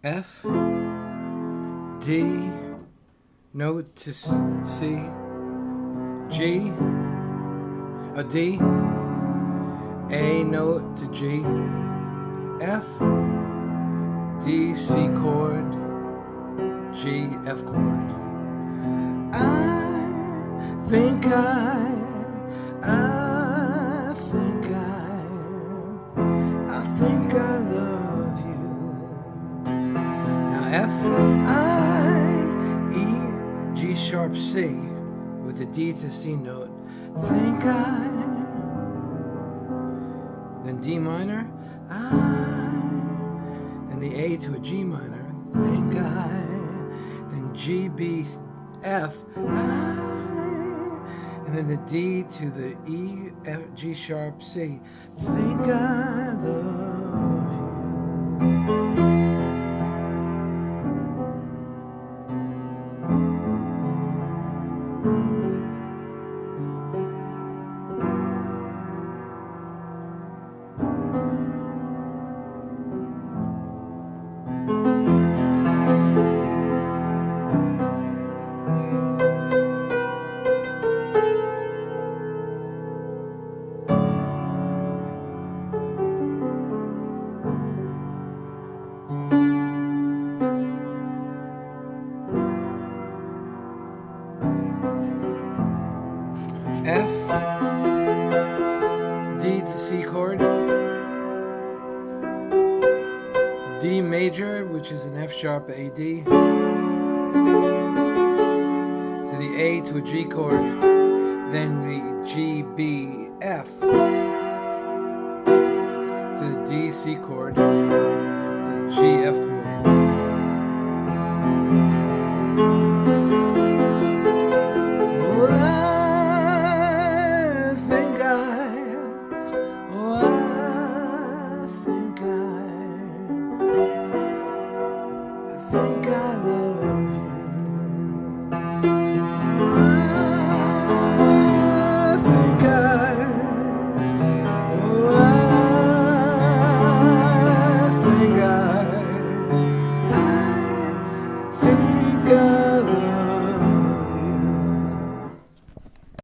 F, D, note to C, G, a D, A note to G, F, D, C chord, G, F chord. I think I love you. Now F, I, E, G sharp C with a D to C note. Think I, then D minor, I, then the A to a G minor. Think I, then G, B, F, I, and then the D to the E, F, G sharp C. Think I love F, D to C chord, D major, which is an F sharp A D, to the A to a G chord, then the G, B, F, to the D, C chord, to the G, F chord.